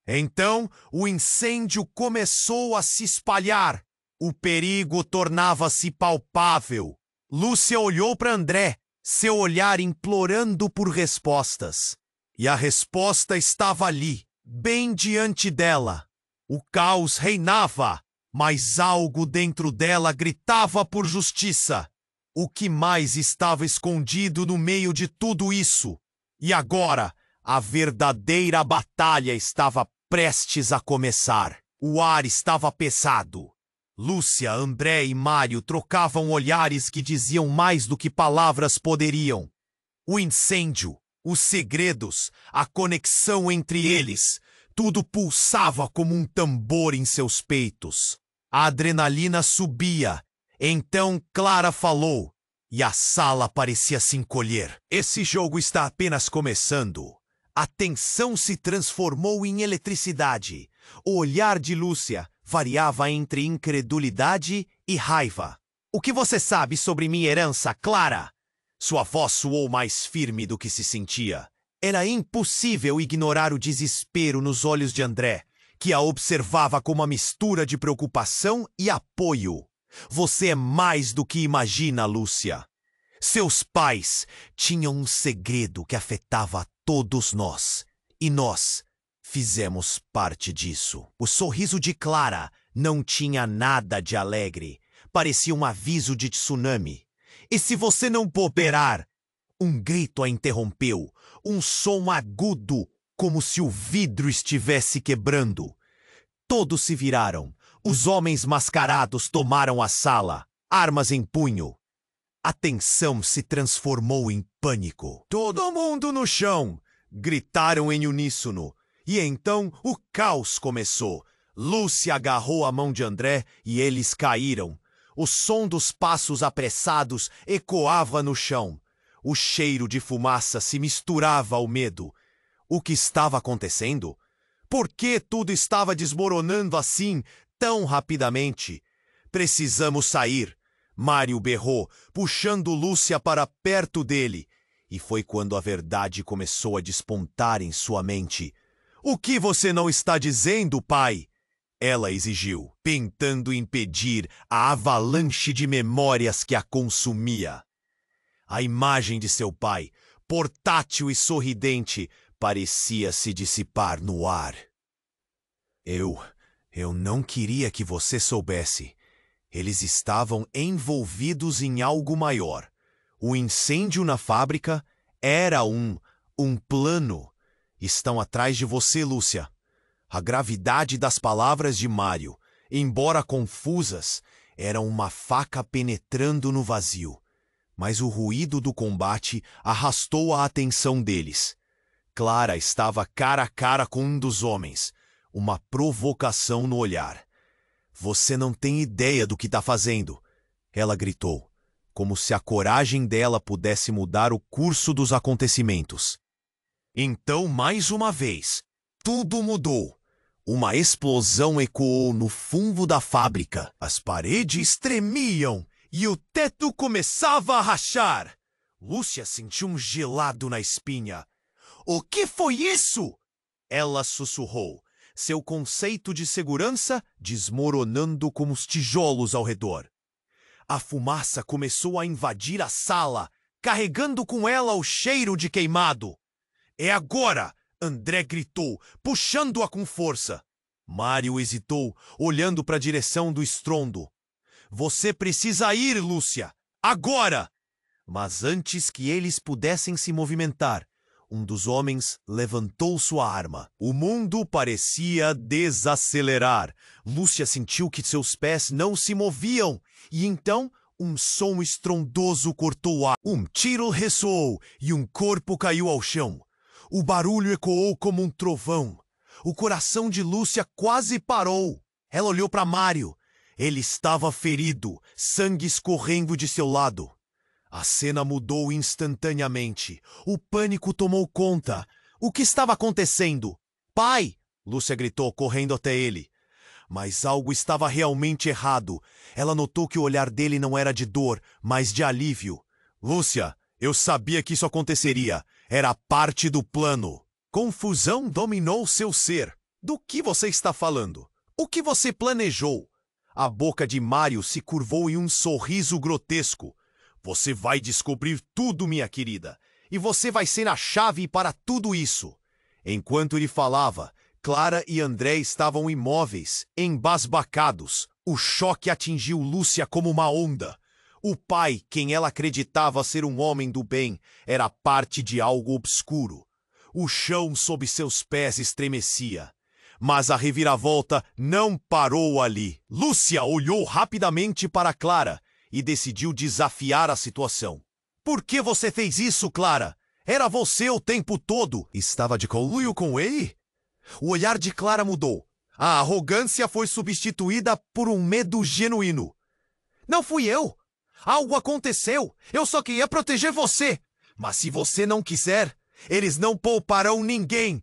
Então, o incêndio começou a se espalhar. O perigo tornava-se palpável. Lúcia olhou para André, seu olhar implorando por respostas. E a resposta estava ali, bem diante dela. O caos reinava, mas algo dentro dela gritava por justiça. O que mais estava escondido no meio de tudo isso? E agora, a verdadeira batalha estava prestes a começar. O ar estava pesado. Lúcia, André e Mário trocavam olhares que diziam mais do que palavras poderiam. O incêndio, os segredos, a conexão entre eles, tudo pulsava como um tambor em seus peitos. A adrenalina subia. Então Clara falou, e a sala parecia se encolher. Esse jogo está apenas começando. A tensão se transformou em eletricidade. O olhar de Lúcia variava entre incredulidade e raiva. O que você sabe sobre minha herança, Clara? Sua voz soou mais firme do que se sentia. Era impossível ignorar o desespero nos olhos de André, que a observava com uma mistura de preocupação e apoio. Você é mais do que imagina, Lúcia. Seus pais tinham um segredo que afetava a todos nós, e nós fizemos parte disso. O sorriso de Clara não tinha nada de alegre. Parecia um aviso de tsunami. E se você não cooperar? Um grito a interrompeu, um som agudo, como se o vidro estivesse quebrando. Todos se viraram. Os homens mascarados tomaram a sala, armas em punho. A tensão se transformou em pânico. Todo mundo no chão! Gritaram em uníssono. E então o caos começou. Lúcia agarrou a mão de André e eles caíram. O som dos passos apressados ecoava no chão. O cheiro de fumaça se misturava ao medo. O que estava acontecendo? Por que tudo estava desmoronando assim, tão rapidamente? Precisamos sair. Mário berrou, puxando Lúcia para perto dele. E foi quando a verdade começou a despontar em sua mente. O que você não está dizendo, pai? Ela exigiu, tentando impedir a avalanche de memórias que a consumia. A imagem de seu pai, portátil e sorridente, parecia se dissipar no ar. Eu não queria que você soubesse. Eles estavam envolvidos em algo maior. O incêndio na fábrica era um plano. Estão atrás de você, Lúcia. A gravidade das palavras de Mário, embora confusas, eram uma faca penetrando no vazio. Mas o ruído do combate arrastou a atenção deles. Clara estava cara a cara com um dos homens, uma provocação no olhar. Você não tem ideia do que está fazendo, ela gritou, como se a coragem dela pudesse mudar o curso dos acontecimentos. Então, mais uma vez, tudo mudou. Uma explosão ecoou no fundo da fábrica. As paredes tremiam e o teto começava a rachar. Lúcia sentiu um gelado na espinha. O que foi isso? Ela sussurrou, seu conceito de segurança desmoronando como os tijolos ao redor. A fumaça começou a invadir a sala, carregando com ela o cheiro de queimado. É agora! André gritou, puxando-a com força. Mário hesitou, olhando para a direção do estrondo. Você precisa ir, Lúcia! Agora! Mas antes que eles pudessem se movimentar, um dos homens levantou sua arma. O mundo parecia desacelerar. Lúcia sentiu que seus pés não se moviam. E então, um som estrondoso cortou o ar. Um tiro ressoou e um corpo caiu ao chão. O barulho ecoou como um trovão. O coração de Lúcia quase parou. Ela olhou para Mário. Ele estava ferido, sangue escorrendo de seu lado. A cena mudou instantaneamente. O pânico tomou conta. O que estava acontecendo? Pai! Lúcia gritou, correndo até ele. Mas algo estava realmente errado. Ela notou que o olhar dele não era de dor, mas de alívio. Lúcia, eu sabia que isso aconteceria. Era parte do plano. Confusão dominou seu ser. Do que você está falando? O que você planejou? A boca de Mário se curvou em um sorriso grotesco. Você vai descobrir tudo, minha querida, e você vai ser a chave para tudo isso. Enquanto ele falava, Clara e André estavam imóveis, embasbacados. O choque atingiu Lúcia como uma onda. O pai, quem ela acreditava ser um homem do bem, era parte de algo obscuro. O chão sob seus pés estremecia. Mas a reviravolta não parou ali. Lúcia olhou rapidamente para Clara e decidiu desafiar a situação. Por que você fez isso, Clara? Era você o tempo todo. Estava de conluio com ele? O olhar de Clara mudou. A arrogância foi substituída por um medo genuíno. Não fui eu. Algo aconteceu. Eu só queria proteger você. Mas se você não quiser, eles não pouparão ninguém.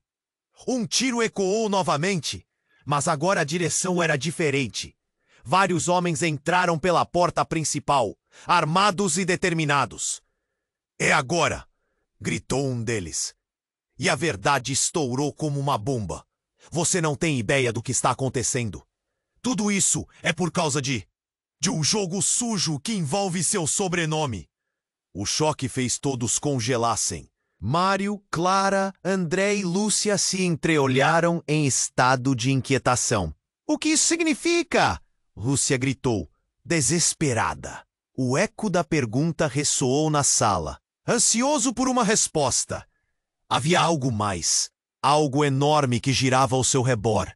Um tiro ecoou novamente, mas agora a direção era diferente. Vários homens entraram pela porta principal, armados e determinados. É agora! Gritou um deles. E a verdade estourou como uma bomba. Você não tem ideia do que está acontecendo. Tudo isso é por causa de um jogo sujo que envolve seu sobrenome. O choque fez todos congelassem. Mário, Clara, André e Lúcia se entreolharam em estado de inquietação. O que isso significa? Lúcia gritou, desesperada. O eco da pergunta ressoou na sala, ansioso por uma resposta. Havia algo mais, algo enorme que girava ao seu redor.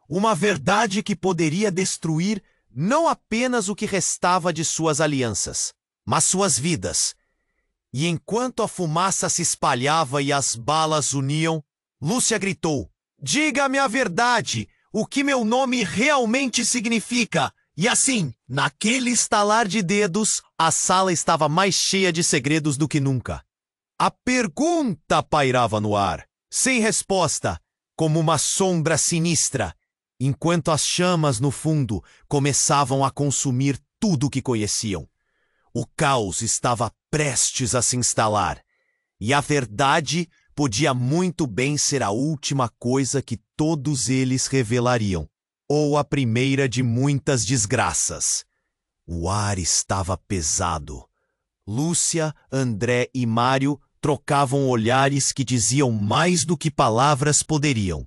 Uma verdade que poderia destruir não apenas o que restava de suas alianças, mas suas vidas. E enquanto a fumaça se espalhava e as balas uniam, Lúcia gritou, diga-me a verdade, o que meu nome realmente significa. E assim, naquele estalar de dedos, a sala estava mais cheia de segredos do que nunca. A pergunta pairava no ar, sem resposta, como uma sombra sinistra, enquanto as chamas no fundo começavam a consumir tudo o que conheciam. O caos estava prestes a se instalar, e a verdade podia muito bem ser a última coisa que todos eles revelariam, ou a primeira de muitas desgraças. O ar estava pesado. Lúcia, André e Mário trocavam olhares que diziam mais do que palavras poderiam.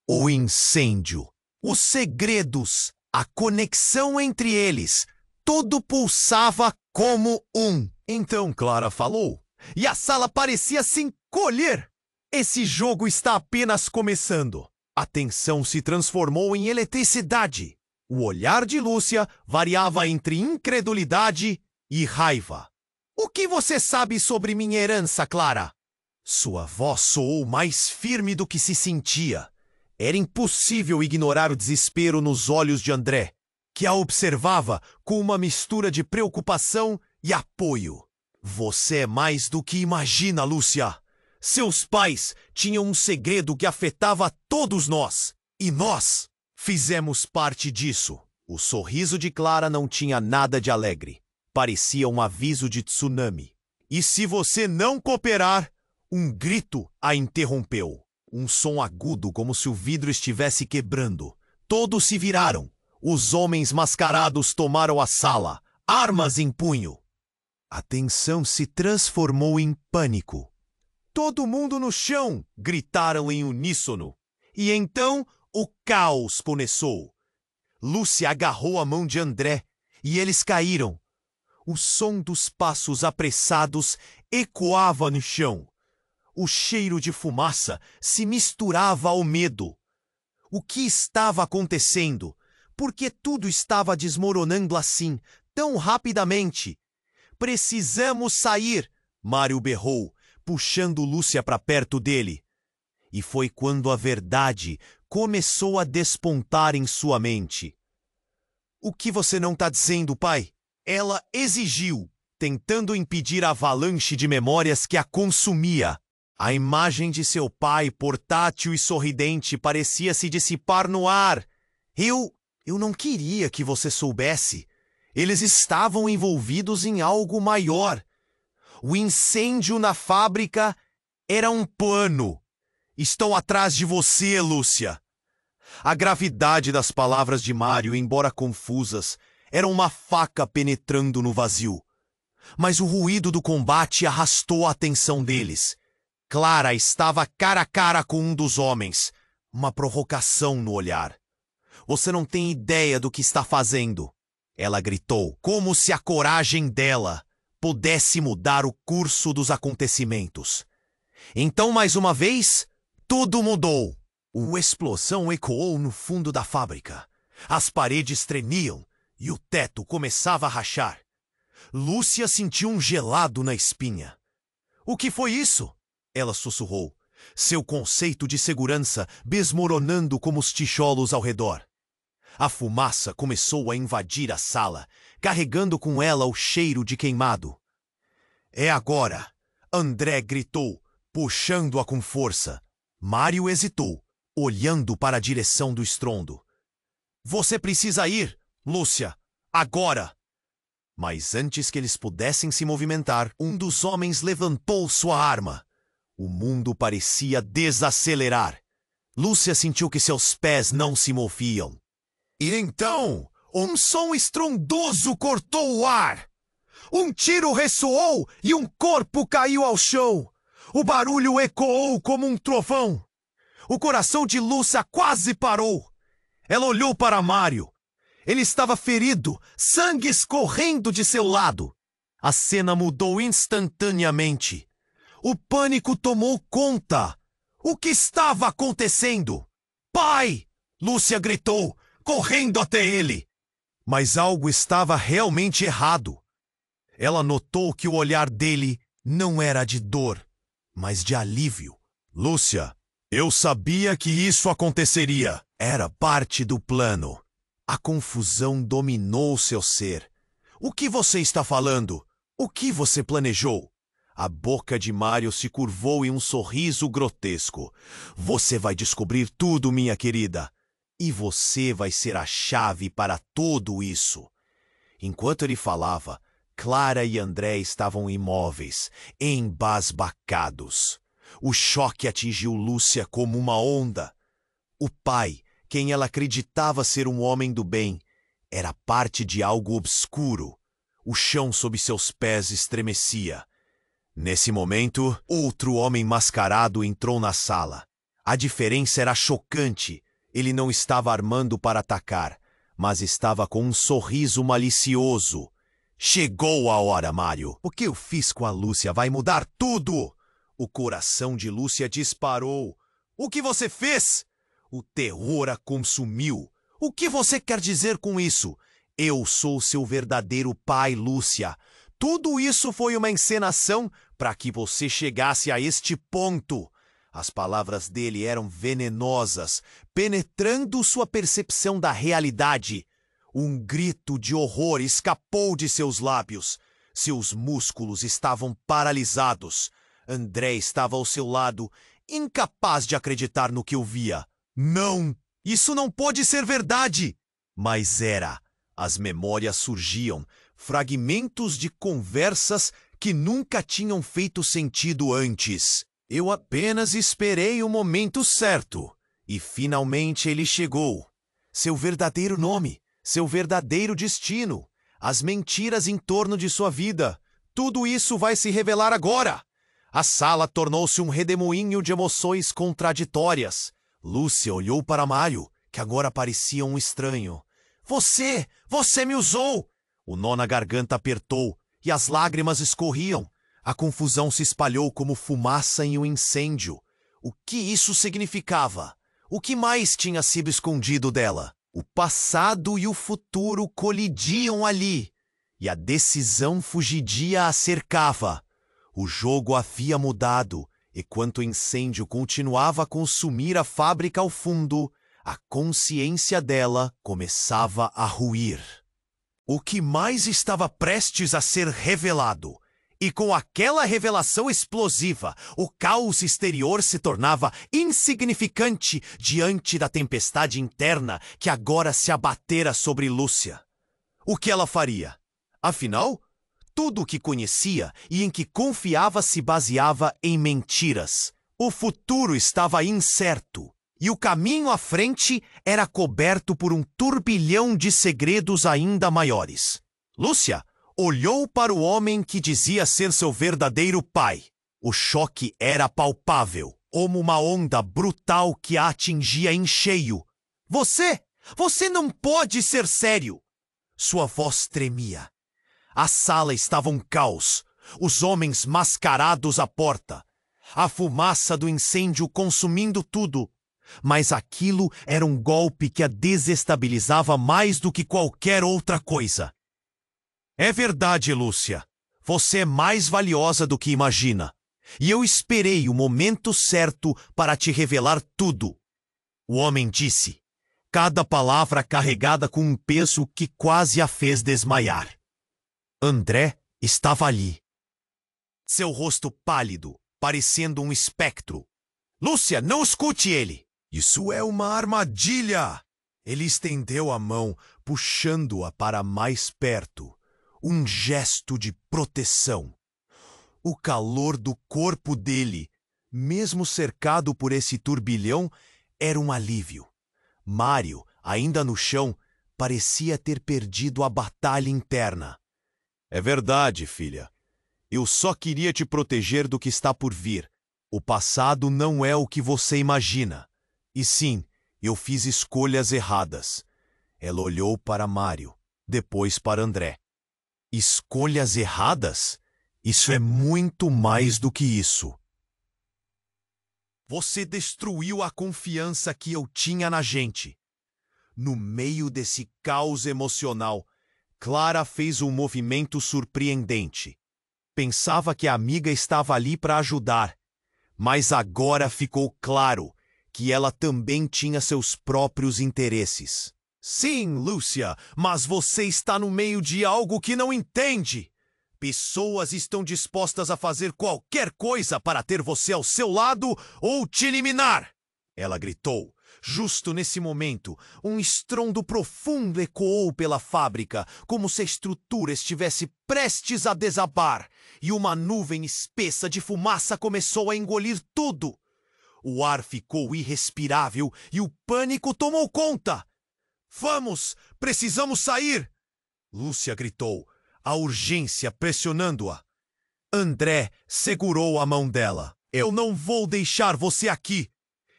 O incêndio, os segredos, a conexão entre eles, tudo pulsava como um. Então Clara falou, e a sala parecia se encolher. Esse jogo está apenas começando. A tensão se transformou em eletricidade. O olhar de Lúcia variava entre incredulidade e raiva. O que você sabe sobre minha herança, Clara? Sua voz soou mais firme do que se sentia. Era impossível ignorar o desespero nos olhos de André, que a observava com uma mistura de preocupação e apoio. Você é mais do que imagina, Lúcia. Seus pais tinham um segredo que afetava todos nós. E nós fizemos parte disso. O sorriso de Clara não tinha nada de alegre. Parecia um aviso de tsunami. E se você não cooperar, um grito a interrompeu. Um som agudo como se o vidro estivesse quebrando. Todos se viraram. Os homens mascarados tomaram a sala, armas em punho. A tensão se transformou em pânico. Todo mundo no chão! Gritaram em uníssono. E então o caos começou. Lúcia agarrou a mão de André e eles caíram. O som dos passos apressados ecoava no chão. O cheiro de fumaça se misturava ao medo. O que estava acontecendo? Por que tudo estava desmoronando assim, tão rapidamente? Precisamos sair! Mário berrou, puxando Lúcia para perto dele. E foi quando a verdade começou a despontar em sua mente. O que você não está dizendo, pai? Ela exigiu, tentando impedir a avalanche de memórias que a consumia. A imagem de seu pai, portátil e sorridente, parecia se dissipar no ar. Eu não queria que você soubesse. Eles estavam envolvidos em algo maior. O incêndio na fábrica era um plano. Estou atrás de você, Lúcia. A gravidade das palavras de Mário, embora confusas, era uma faca penetrando no vazio. mas o ruído do combate arrastou a atenção deles. Clara estava cara a cara com um dos homens, uma provocação no olhar. Você não tem ideia do que está fazendo, ela gritou, como se a coragem dela pudesse mudar o curso dos acontecimentos. Então, mais uma vez, tudo mudou. Uma explosão ecoou no fundo da fábrica. As paredes tremiam e o teto começava a rachar. Lúcia sentiu um gelado na espinha. O que foi isso? Ela sussurrou, seu conceito de segurança desmoronando como os tijolos ao redor. A fumaça começou a invadir a sala, carregando com ela o cheiro de queimado. É agora! André gritou, puxando-a com força. Mário hesitou, olhando para a direção do estrondo. Você precisa ir, Lúcia, agora! Mas antes que eles pudessem se movimentar, um dos homens levantou sua arma. O mundo parecia desacelerar. Lúcia sentiu que seus pés não se moviam. E então, um som estrondoso cortou o ar. Um tiro ressoou e um corpo caiu ao chão. O barulho ecoou como um trovão. O coração de Lúcia quase parou. Ela olhou para Mário. Ele estava ferido, sangue escorrendo de seu lado. A cena mudou instantaneamente. O pânico tomou conta. O que estava acontecendo? Pai! Lúcia gritou, correndo até ele. Mas algo estava realmente errado. Ela notou que o olhar dele não era de dor, mas de alívio. Lúcia, eu sabia que isso aconteceria. Era parte do plano. A confusão dominou seu ser. O que você está falando? O que você planejou? A boca de Mário se curvou em um sorriso grotesco. Você vai descobrir tudo, minha querida. E você vai ser a chave para tudo isso. Enquanto ele falava, Clara e André estavam imóveis, embasbacados. O choque atingiu Lúcia como uma onda. O pai, quem ela acreditava ser um homem do bem, era parte de algo obscuro. O chão sob seus pés estremecia. Nesse momento, outro homem mascarado entrou na sala. A diferença era chocante. Ele não estava armando para atacar, mas estava com um sorriso malicioso. Chegou a hora, Mário. O que eu fiz com a Lúcia vai mudar tudo. O coração de Lúcia disparou. O que você fez? O terror a consumiu. O que você quer dizer com isso? Eu sou seu verdadeiro pai, Lúcia. Tudo isso foi uma encenação para que você chegasse a este ponto. As palavras dele eram venenosas, penetrando sua percepção da realidade. Um grito de horror escapou de seus lábios. Seus músculos estavam paralisados. André estava ao seu lado, incapaz de acreditar no que ouvia. Não! Isso não pode ser verdade! Mas era. As memórias surgiam, fragmentos de conversas que nunca tinham feito sentido antes. Eu apenas esperei o momento certo. E finalmente ele chegou. Seu verdadeiro nome, seu verdadeiro destino, as mentiras em torno de sua vida. Tudo isso vai se revelar agora. A sala tornou-se um redemoinho de emoções contraditórias. Lúcia olhou para Mário, que agora parecia um estranho. Você me usou! O nó na garganta apertou e as lágrimas escorriam. A confusão se espalhou como fumaça em um incêndio. O que isso significava? O que mais tinha sido escondido dela? O passado e o futuro colidiam ali, e a decisão fugidia a cercava. O jogo havia mudado, e quanto o incêndio continuava a consumir a fábrica ao fundo, a consciência dela começava a ruir. O que mais estava prestes a ser revelado? E com aquela revelação explosiva, o caos exterior se tornava insignificante diante da tempestade interna que agora se abatera sobre Lúcia. O que ela faria? Afinal, tudo o que conhecia e em que confiava se baseava em mentiras. O futuro estava incerto, e o caminho à frente era coberto por um turbilhão de segredos ainda maiores. Lúcia, olhou para o homem que dizia ser seu verdadeiro pai. O choque era palpável, como uma onda brutal que a atingia em cheio. Você não pode ser sério! Sua voz tremia. A sala estava um caos. Os homens mascarados à porta. A fumaça do incêndio consumindo tudo. Mas aquilo era um golpe que a desestabilizava mais do que qualquer outra coisa. É verdade, Lúcia. Você é mais valiosa do que imagina. E eu esperei o momento certo para te revelar tudo. O homem disse, cada palavra carregada com um peso que quase a fez desmaiar. André estava ali. Seu rosto pálido, parecendo um espectro. Lúcia, não escute ele! Isso é uma armadilha! Ele estendeu a mão, puxando-a para mais perto. Um gesto de proteção. O calor do corpo dele, mesmo cercado por esse turbilhão, era um alívio. Mário, ainda no chão, parecia ter perdido a batalha interna. É verdade, filha. Eu só queria te proteger do que está por vir. O passado não é o que você imagina. E sim, eu fiz escolhas erradas. Ela olhou para Mário, depois para André. Escolhas erradas? Isso é muito mais do que isso. Você destruiu a confiança que eu tinha na gente. No meio desse caos emocional, Clara fez um movimento surpreendente. Pensava que a amiga estava ali para ajudar, mas agora ficou claro que ela também tinha seus próprios interesses. Sim, Lúcia, mas você está no meio de algo que não entende. Pessoas estão dispostas a fazer qualquer coisa para ter você ao seu lado ou te eliminar. Ela gritou. Justo nesse momento, um estrondo profundo ecoou pela fábrica, como se a estrutura estivesse prestes a desabar, e uma nuvem espessa de fumaça começou a engolir tudo. O ar ficou irrespirável e o pânico tomou conta. Vamos! Precisamos sair! Lúcia gritou, a urgência pressionando-a. André segurou a mão dela. Eu não vou deixar você aqui!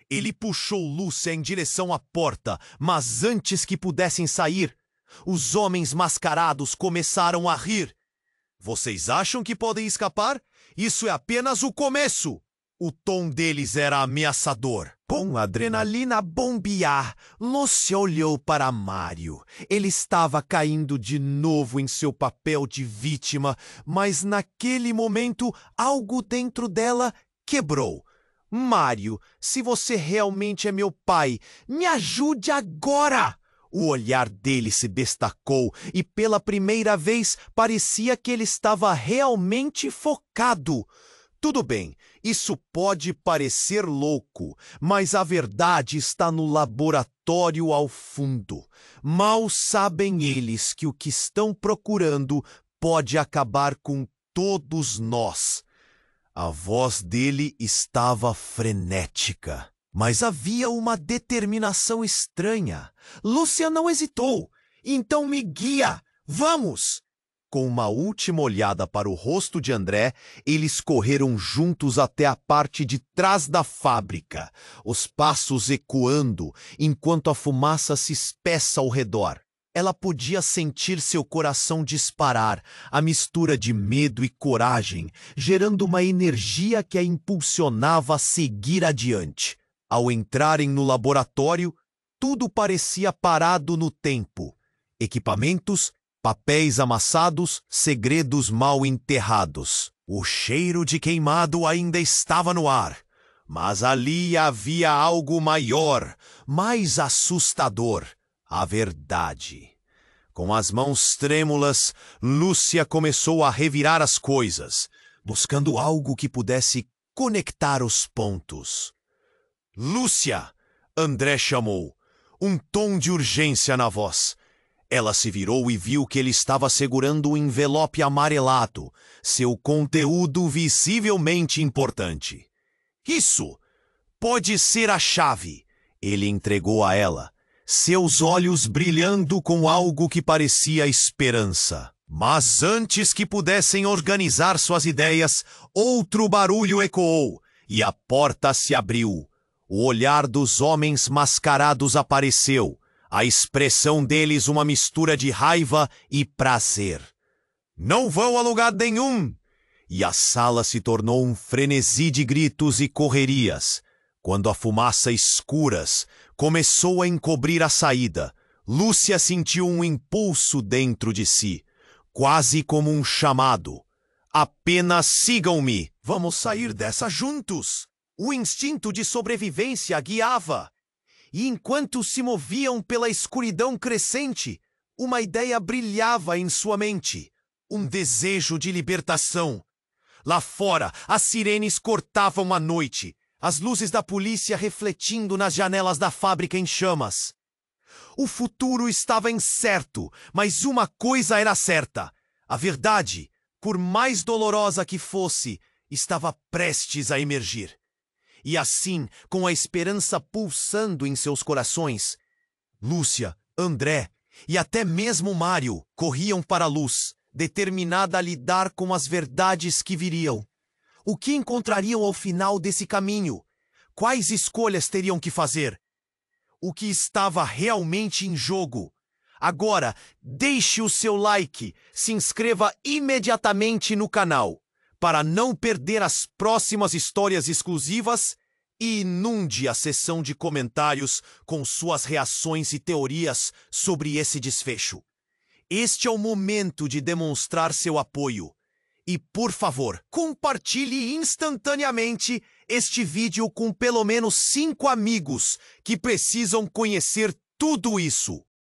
Ele puxou Lúcia em direção à porta, mas antes que pudessem sair, os homens mascarados começaram a rir. Vocês acham que podem escapar? Isso é apenas o começo! O tom deles era ameaçador. Com a adrenalina a bombear, Lúcia olhou para Mário. Ele estava caindo de novo em seu papel de vítima, mas naquele momento algo dentro dela quebrou. Mário, se você realmente é meu pai, me ajude agora! O olhar dele se destacou e pela primeira vez parecia que ele estava realmente focado. Tudo bem, isso pode parecer louco, mas a verdade está no laboratório ao fundo. Mal sabem eles que o que estão procurando pode acabar com todos nós. A voz dele estava frenética, mas havia uma determinação estranha. Lúcia não hesitou. Então me guia! Vamos! Com uma última olhada para o rosto de André, eles correram juntos até a parte de trás da fábrica, os passos ecoando enquanto a fumaça se espessa ao redor. Ela podia sentir seu coração disparar, a mistura de medo e coragem, gerando uma energia que a impulsionava a seguir adiante. Ao entrarem no laboratório, tudo parecia parado no tempo. Equipamentos, papéis amassados, segredos mal enterrados. O cheiro de queimado ainda estava no ar, mas ali havia algo maior, mais assustador. A verdade. Com as mãos trêmulas, Lúcia começou a revirar as coisas, buscando algo que pudesse conectar os pontos. Lúcia! André chamou, um tom de urgência na voz. Ela se virou e viu que ele estava segurando um envelope amarelado, seu conteúdo visivelmente importante. Isso! Pode ser a chave! Ele entregou a ela. Seus olhos brilhando com algo que parecia esperança. Mas antes que pudessem organizar suas ideias, outro barulho ecoou e a porta se abriu. O olhar dos homens mascarados apareceu, a expressão deles uma mistura de raiva e prazer. Não vão a lugar nenhum! E a sala se tornou um frenesi de gritos e correrias. Quando a fumaça escuras começou a encobrir a saída, Lúcia sentiu um impulso dentro de si, quase como um chamado. Apenas sigam-me! Vamos sair dessa juntos! O instinto de sobrevivência a guiava. E enquanto se moviam pela escuridão crescente, uma ideia brilhava em sua mente. Um desejo de libertação. Lá fora, as sirenes cortavam a noite, as luzes da polícia refletindo nas janelas da fábrica em chamas. O futuro estava incerto, mas uma coisa era certa. A verdade, por mais dolorosa que fosse, estava prestes a emergir. E assim, com a esperança pulsando em seus corações, Lúcia, André e até mesmo Mário corriam para a luz, determinada a lidar com as verdades que viriam. O que encontrariam ao final desse caminho? Quais escolhas teriam que fazer? O que estava realmente em jogo? Agora, deixe o seu like, se inscreva imediatamente no canal, para não perder as próximas histórias exclusivas e inunde a seção de comentários com suas reações e teorias sobre esse desfecho. Este é o momento de demonstrar seu apoio. E, por favor, compartilhe instantaneamente este vídeo com pelo menos 5 amigos que precisam conhecer tudo isso.